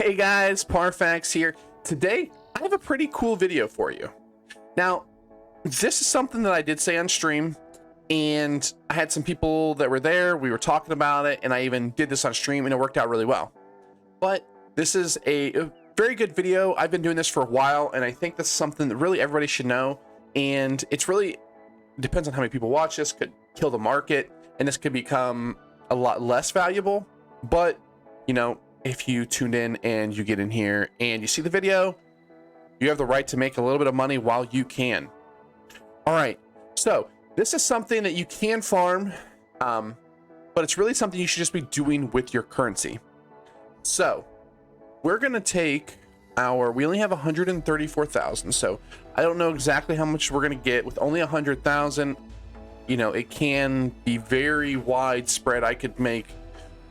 Hey guys, Parfax here. Today, I have a pretty cool video for you. Now, this is something that I did say on stream, and I had some people that were there, we were talking about it, and I even did this on stream, and it worked out really well. But this is a very good video. I've been doing this for a while, and I think this is something that really everybody should know, and it's really, depends on how many people watch this, could kill the market, and this could become a lot less valuable, but, you know, if you tuned in and you get in here and you see the video, you have the right to make a little bit of money while you can. All right, so this is something that you can farm, but it's really something you should just be doing with your currency. So we're gonna take we only have 134,000, so I don't know exactly how much we're gonna get with only 100,000. You know, it can be very widespread. I could make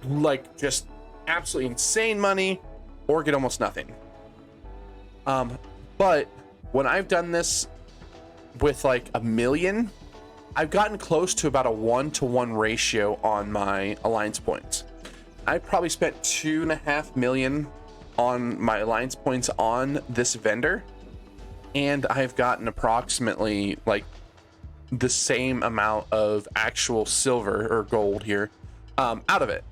like just absolutely insane money or get almost nothing. But when I've done this with like 1 million, I've gotten close to about a 1-to-1 ratio on my alliance points. I probably spent 2.5 million on my alliance points on this vendor, and I've gotten approximately like the same amount of actual silver or gold here out of it.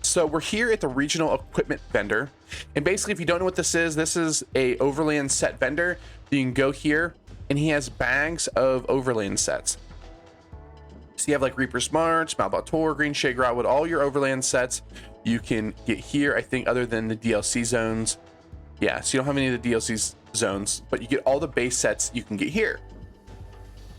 So we're here at the regional equipment vendor, and basically, if you don't know what this is a overland set vendor. You can go here and he has bags of overland sets. So you have like Reaper's March, Malbator, Green Shade, Grotwood, all your overland sets you can get here. I think other than the DLC zones, yeah, so you don't have any of the DLC zones, but you get all the base sets you can get here.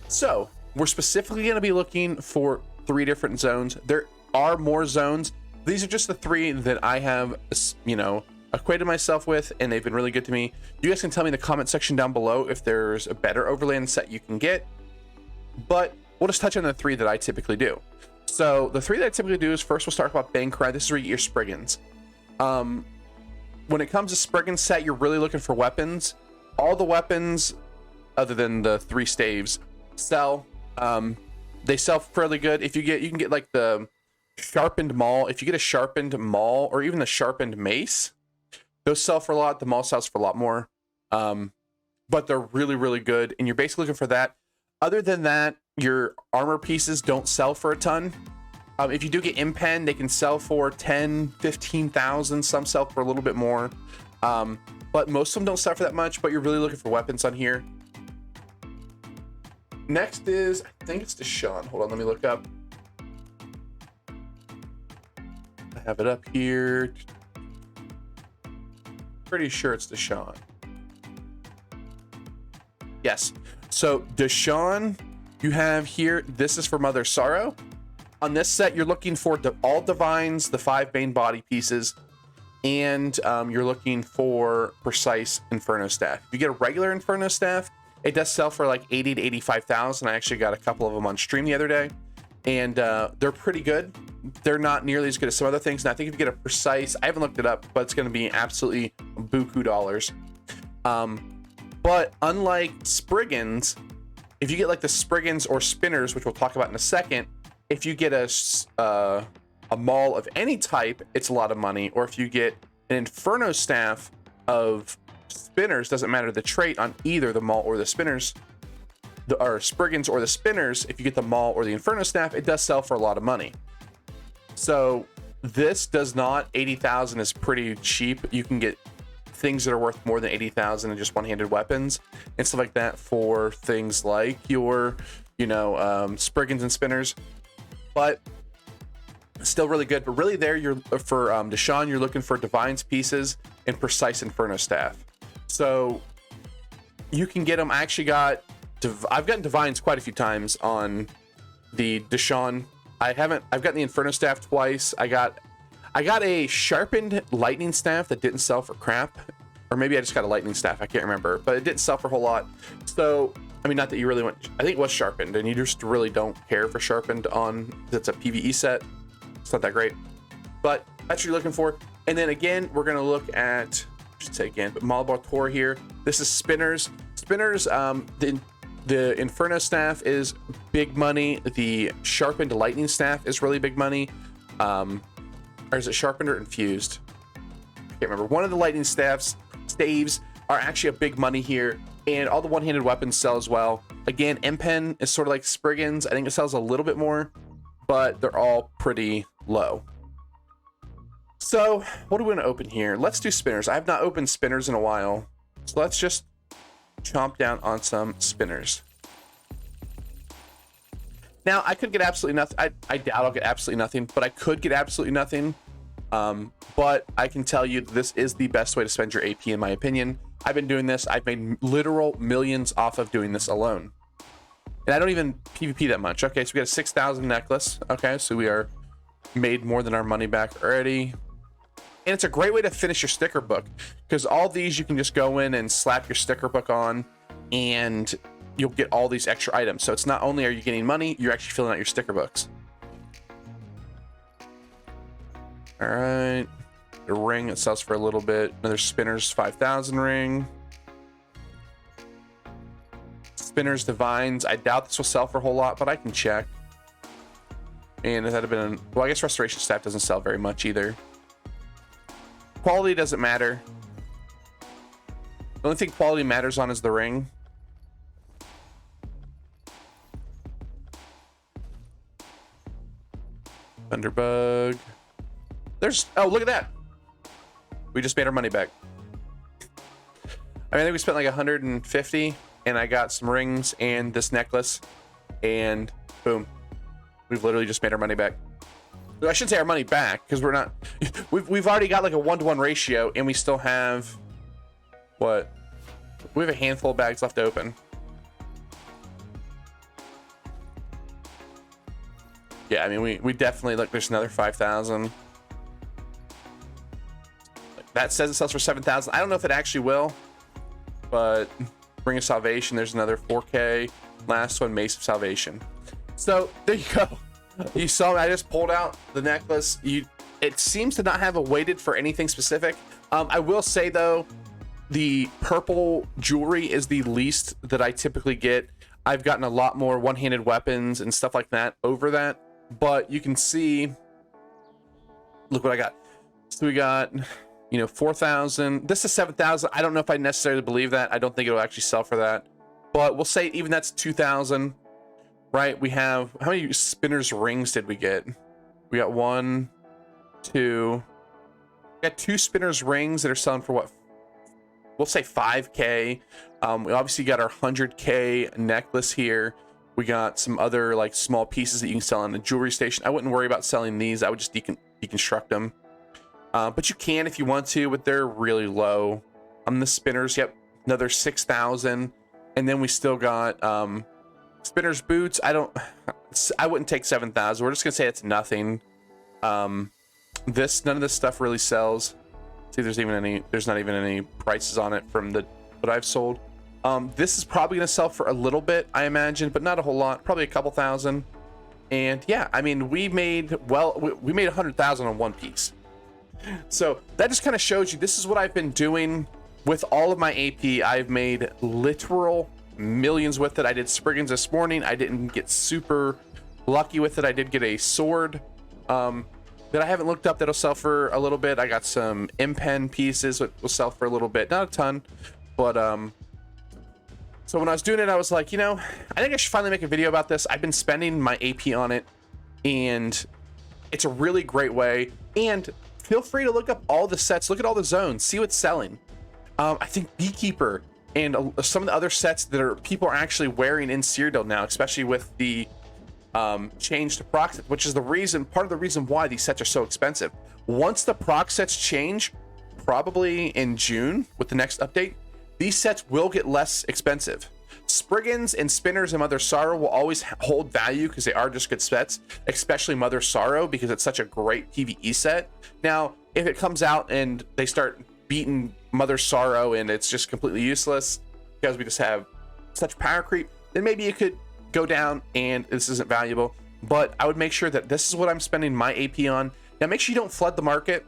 So we're specifically going to be looking for 3 different zones. There are more zones. These are just the 3 that I have, you know, acquainted myself with, and they've been really good to me. You guys can tell me in the comment section down below if there's a better overland set you can get, but we'll just touch on the 3 that I typically do. So the 3 that I typically do is, first we'll start about Bankrai. This is where you get your Spriggans. When it comes to Spriggan set, you're really looking for weapons. All the weapons, other than the 3 staves, sell. They sell fairly good. If you can get like the sharpened maul. If you get a sharpened maul or even the sharpened mace, those sell for a lot. The maul sells for a lot more, but they're really, really good, and you're basically looking for that. Other than that, your armor pieces don't sell for a ton. If you do get impen, they can sell for 10, 15,000. Some sell for a little bit more, but most of them don't sell for that much. But you're really looking for weapons on here. Next is, I think it's Deshawn. Hold on, let me look up. I have it up here. Pretty sure it's Deshawn. Yes. So Deshawn, you have here, this is for Mother Sorrow. On this set, you're looking for all divines, the 5 main body pieces, and you're looking for precise Inferno Staff. If you get a regular Inferno Staff, it does sell for like 80 to 85,000. I actually got a couple of them on stream the other day, and they're pretty good. They're not nearly as good as some other things. And I think if you get a precise, I haven't looked it up, but it's going to be absolutely buku dollars. But unlike Spriggans, if you get like the Spriggans or Spinners, which we'll talk about in a second, if you get a maul of any type, it's a lot of money. Or if you get an Inferno Staff of Spinners, doesn't matter the trait on either the maul or the Spinners, or Spriggans or the Spinners, if you get the maul or the Inferno Staff, it does sell for a lot of money. So this does not, 80,000 is pretty cheap. You can get things that are worth more than 80,000 and just one-handed weapons and stuff like that for things like your, you know, Spriggans and Spinners, but still really good. But really there, you're for Deshawn, you're looking for Divines pieces and precise Inferno Staff. So you can get them. I actually got, I've gotten Divines quite a few times on the Deshawn. I've gotten the Inferno Staff twice. I got a sharpened lightning staff that didn't sell for crap, or maybe I just got a lightning staff, I can't remember, but it didn't sell for a whole lot. So I mean, not that you really want, I think it was sharpened, and you just really don't care for sharpened on, it's a PvE set, it's not that great, but that's what you're looking for. And then again, we're going to look at, I should say again, but Malbator here. This is Spinners. The Inferno Staff is big money. The Sharpened Lightning Staff is really big money. Or is it Sharpened or Infused? I can't remember. One of the lightning staves are actually a big money here, and all the one-handed weapons sell as well. Again, M-Pen is sort of like Spriggans. I think it sells a little bit more, but they're all pretty low. So what do we want to open here? Let's do spinners. I have not opened spinners in a while, so let's just chomp down on some spinners. Now, I could get absolutely nothing. I doubt I'll get absolutely nothing, but I could get absolutely nothing. But I can tell you this is the best way to spend your AP, in my opinion. I've been doing this. I've made literal millions off of doing this alone. And I don't even PvP that much. Okay, so we got a 6,000 necklace. Okay, so we are made more than our money back already. And it's a great way to finish your sticker book, because all these you can just go in and slap your sticker book on, and you'll get all these extra items. So it's not only are you getting money, you're actually filling out your sticker books. All right, the ring, it sells for a little bit. Another spinners 5,000 ring. Spinners divines, I doubt this will sell for a whole lot, but I can check. And it had been, well, I guess restoration staff doesn't sell very much either. Quality doesn't matter. The only thing quality matters on is the ring. Thunderbug. There's, oh, look at that. We just made our money back. I mean, I think we spent like 150, and I got some rings and this necklace, and boom. We've literally just made our money back. I shouldn't say our money back, because we're not, we've already got like a 1-to-1 ratio, and we still have, what? We have a handful of bags left to open. Yeah, I mean, we definitely, look, there's another 5,000. That says it sells for 7,000. I don't know if it actually will, but Ring of Salvation, there's another 4K. Last one, Mace of Salvation. So there you go. You saw I just pulled out the necklace. It seems to not have a weighted for anything specific. I will say though, the purple jewelry is the least that I typically get. I've gotten a lot more one-handed weapons and stuff like that over that, but you can see, look what I got. So we got, you know, 4,000. This is 7,000. I don't know if I necessarily believe that. I don't think it'll actually sell for that, but we'll say even that's 2,000. Right, we have, how many spinners rings did we get? We got 1, 2. We got 2 spinners rings that are selling for what? We'll say 5K. We obviously got our 100K necklace here. We got some other like small pieces that you can sell on the jewelry station. I wouldn't worry about selling these. I would just deconstruct them. But you can if you want to, but they're really low. On the spinners, yep, another 6,000. And then we still got spinners boots. I wouldn't take 7,000. We're just gonna say it's nothing. None of this stuff really sells. See, there's not even any prices on it from what I've sold. This is probably gonna sell for a little bit, I imagine, but not a whole lot, probably a couple thousand. And yeah, I mean, we made 100,000 on one piece. So that just kind of shows you this is what I've been doing with all of my AP. I've made literal millions with it. I did Spriggans this morning. I didn't get super lucky with it. I did get a sword that I haven't looked up that'll sell for a little bit. I got some M-Pen pieces that will sell for a little bit, not a ton, but so when I was doing it, I was like, you know, I think I should finally make a video about this. I've been spending my AP on it, and it's a really great way. And feel free to look up all the sets, look at all the zones, see what's selling. I think Beekeeper and some of the other sets that people are actually wearing in Cyrodiil now, especially with the change to proc set, which is part of the reason why these sets are so expensive. Once the proc sets change, probably in June with the next update, these sets will get less expensive. Spriggans and Spinners and Mother Sorrow will always hold value because they are just good sets, especially Mother Sorrow because it's such a great PvE set. Now, if it comes out and they start beating Mother Sorrow and it's just completely useless because we just have such power creep, then maybe it could go down and this isn't valuable. But I would make sure that this is what I'm spending my AP on. Now, make sure you don't flood the market.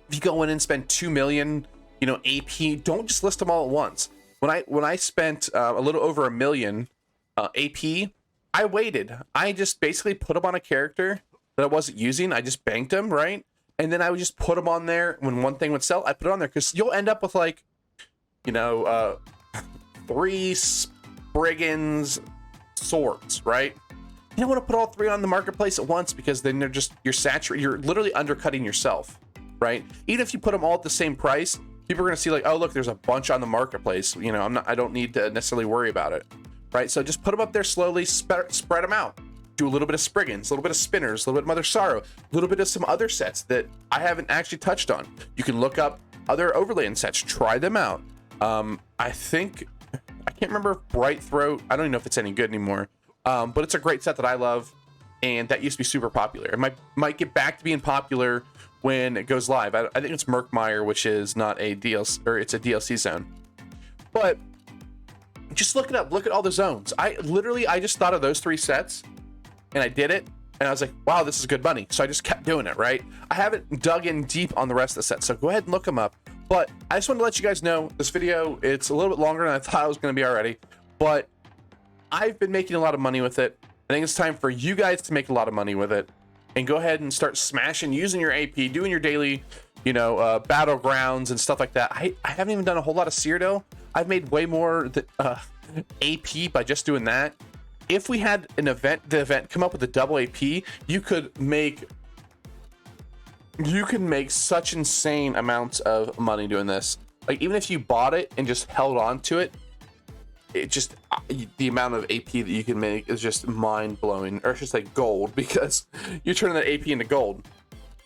If you go in and spend 2 million, you know, AP, don't just list them all at once. When I spent a little over $1 million AP, I waited. I just basically put them on a character that I wasn't using. I just banked them, right? And then I would just put them on there. When one thing would sell, I put it on there, because you'll end up with like, you know, 3 Spriggans swords, right? You don't want to put all 3 on the marketplace at once, because then you're saturated. You're literally undercutting yourself, right? Even if you put them all at the same price, people are going to see like, oh, look, there's a bunch on the marketplace. You know, I don't need to necessarily worry about it, right? So just put them up there slowly, spread them out. Do a little bit of Spriggans, a little bit of Spinners, a little bit of Mother Sorrow, a little bit of some other sets that I haven't actually touched on. You can look up other Overland sets, try them out. I can't remember if Bright Throat, I don't even know if it's any good anymore, but it's a great set that I love, and that used to be super popular. It might get back to being popular when it goes live. I think it's Murkmire, which is not a DLC, or it's a DLC zone. But just look it up, look at all the zones. I just thought of those 3 sets, and I did it, and I was like, wow, this is good money. So I just kept doing it, right? I haven't dug in deep on the rest of the set, so go ahead and look them up. But I just want to let you guys know, this video, it's a little bit longer than I thought it was going to be already, but I've been making a lot of money with it. I think it's time for you guys to make a lot of money with it, and go ahead and start smashing, using your AP, doing your daily, you know, battlegrounds and stuff like that. I haven't even done a whole lot of Cyrodiil. I've made way more AP by just doing that. If we had an event, the event come up with a double AP, you could make such insane amounts of money doing this. Like, even if you bought it and just held on to it, it just, the amount of AP that you can make is just mind-blowing. Or I should say gold, because you're turning that AP into gold.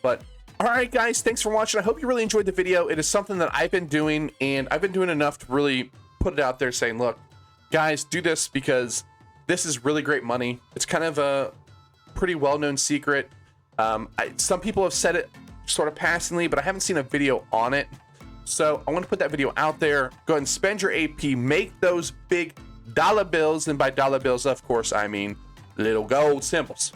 But all right, guys, thanks for watching. I hope you really enjoyed the video. It is something that I've been doing, and I've been doing enough to really put it out there, saying, look, guys, do this, because this is really great money. It's kind of a pretty well-known secret. Some people have said it sort of passingly, but I haven't seen a video on it. So I want to put that video out there. Go ahead and spend your AP, make those big dollar bills, and by dollar bills, of course, I mean little gold symbols.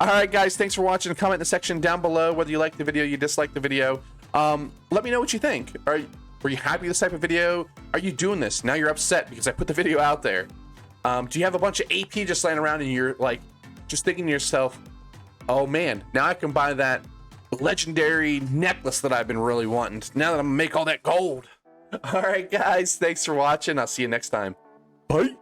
All right, guys, thanks for watching. Comment in the section down below whether you like the video, you dislike the video. Let me know what you think. Were you happy with this type of video? Are you doing this? Now you're upset because I put the video out there. Do you have a bunch of AP just laying around and you're like just thinking to yourself, oh man, now I can buy that legendary necklace that I've been really wanting, now that I'm gonna make all that gold. All right, guys, thanks for watching. I'll see you next time. Bye.